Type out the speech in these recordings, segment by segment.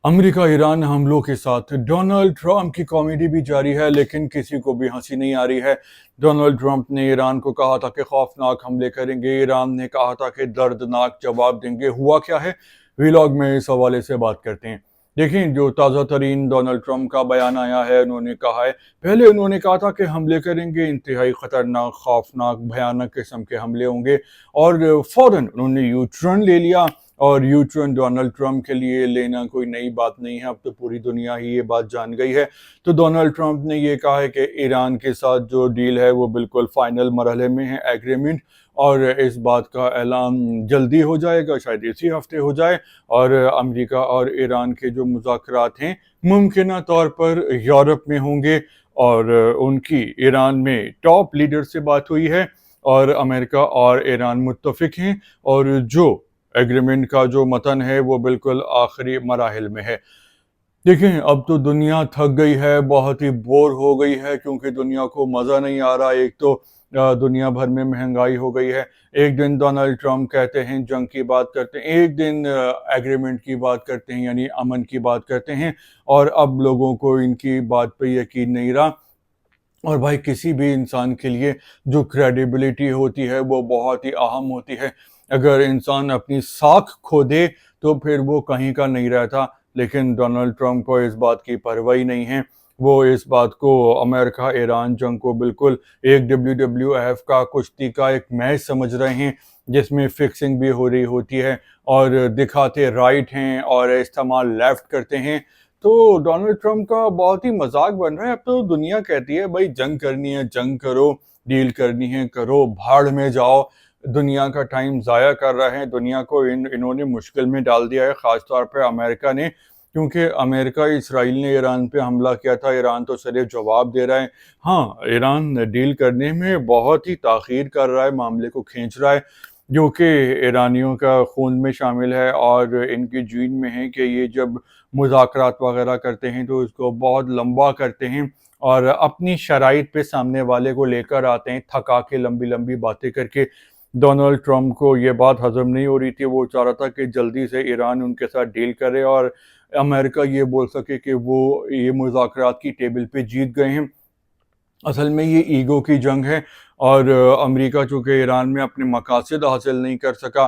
America Iran हमलों के साथ डोनाल्ड ट्रंप की कॉमेडी भी जारी है, लेकिन किसी को भी हंसी नहीं आ रही है। डोनाल्ड ट्रंप ने ईरान को कहा था कि खौफनाक हमले करेंगे, ईरान ने कहा था कि दर्दनाक जवाब देंगे। हुआ क्या है, वीलॉग में इस हवाले से बात करते हैं। देखिए, जो ताज़ा तरीन डोनाल्ड ट्रंप का बयान आया है, उन्होंने कहा है, पहले उन्होंने कहा था कि हमले करेंगे, इंतहाई खतरनाक, खौफनाक, भयानक किस्म के हमले होंगे, और फौरन उन्होंने यू टर्न ले लिया। और यू टर्न डोनाल्ड ट्रंप के लिए लेना कोई नई बात नहीं है, अब तो पूरी दुनिया ही ये बात जान गई है। तो डोनाल्ड ट्रंप ने ये कहा है कि ईरान के साथ जो डील है वो बिल्कुल फाइनल मरहले में है, एग्रीमेंट, और इस बात का ऐलान जल्दी हो जाएगा, शायद इसी हफ्ते हो जाए। और अमेरिका और ईरान के जो मुज़ाकरात हैं मुमकिन तौर पर यूरोप में होंगे, और उनकी ईरान में टॉप लीडर से बात हुई है, और अमेरिका और ईरान मुत्तफिक हैं, और जो एग्रीमेंट का जो मतन है वो बिल्कुल आखिरी मराहिल में है। देखें, अब तो दुनिया थक गई है, बहुत ही बोर हो गई है, क्योंकि दुनिया को मज़ा नहीं आ रहा। एक तो दुनिया भर में महंगाई हो गई है। एक दिन डोनाल्ड ट्रंप कहते हैं जंग की बात करते हैं, एक दिन एग्रीमेंट की बात करते हैं, यानी अमन की बात करते हैं, और अब लोगों को इनकी बात पे यकीन नहीं रहा। और भाई, किसी भी इंसान के लिए जो क्रेडिबिलिटी होती है वो बहुत ही अहम होती है। अगर इंसान अपनी साख खो दे तो फिर वो कहीं का नहीं रहता, लेकिन डोनाल्ड ट्रंप को इस बात की परवाह ही नहीं है। वो इस बात को, अमेरिका ईरान जंग को, बिल्कुल एक WWF का, कुश्ती का एक मैच समझ रहे हैं, जिसमें फिक्सिंग भी हो रही होती है, और दिखाते राइट हैं और इस्तेमाल लेफ्ट करते हैं। तो डोनाल्ड ट्रंप का बहुत ही मजाक बन रहा है। अब तो दुनिया कहती है भाई, जंग करनी है जंग करो, डील करनी है करो, भाड़ में जाओ। दुनिया का टाइम ज़ाया कर रहे हैं, दुनिया को इन्होंने मुश्किल में डाल दिया है, ख़ास तौर पे अमेरिका ने, क्योंकि अमेरिका, इसराइल ने ईरान पे हमला किया था, ईरान तो सिर्फ जवाब दे रहा है। हाँ, ईरान डील करने में बहुत ही ताख़ीर कर रहा है, मामले को खींच रहा है, जो कि ईरानियों का खून में शामिल है, और इनकी जीन में है कि ये जब मुज़ाकरात वगैरह करते हैं तो इसको बहुत लंबा करते हैं, और अपनी शराइत पे सामने वाले को लेकर आते हैं, थका के लंबी लंबी बातें करके। डोनाल्ड ट्रंप को ये बात हजम नहीं हो रही थी, वो चाह रहा था कि जल्दी से ईरान उनके साथ डील करे, और अमेरिका ये बोल सके कि वो ये मुज़ाकरात की टेबल पे जीत गए हैं। असल में ये ईगो की जंग है, और अमेरिका चूँकि ईरान में अपने मकासद हासिल नहीं कर सका,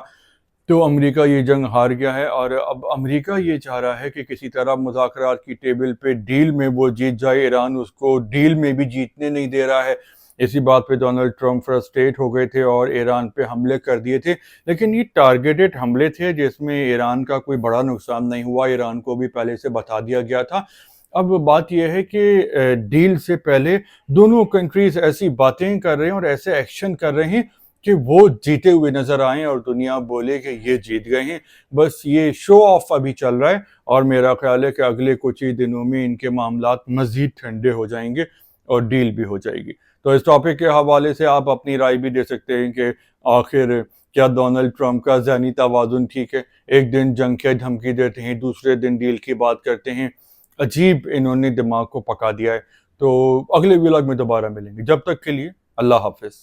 तो अमेरिका ये जंग हार गया है। और अब अमेरिका ये चाह रहा है कि किसी तरह मुज़ाकरात की टेबल पे डील में वो जीत जाए, ईरान उसको डील में भी जीतने नहीं दे रहा है। इसी बात पे डोनाल्ड ट्रंप फ्रस्ट्रेट हो गए थे और ईरान पे हमले कर दिए थे, लेकिन ये टारगेटेड हमले थे जिसमें ईरान का कोई बड़ा नुकसान नहीं हुआ, ईरान को भी पहले से बता दिया गया था। अब बात यह है कि डील से पहले दोनों कंट्रीज ऐसी बातें कर रहे हैं और ऐसे एक्शन कर रहे हैं कि वो जीते हुए नजर आए और दुनिया बोले कि ये जीत गए हैं। बस ये शो ऑफ अभी चल रहा है, और मेरा ख्याल है कि अगले कुछ ही दिनों में इनके मामलात मजीद ठंडे हो जाएंगे और डील भी हो जाएगी। तो इस टॉपिक के हवाले से आप अपनी राय भी दे सकते हैं कि आखिर क्या डोनाल्ड ट्रंप का ज़हनी तवाज़ुन ठीक है? एक दिन जंग की धमकी देते हैं, दूसरे दिन डील की बात करते हैं। अजीब इन्होंने दिमाग को पका दिया है। तो अगले व्लॉग में दोबारा मिलेंगे, जब तक के लिए अल्लाह हाफिज़।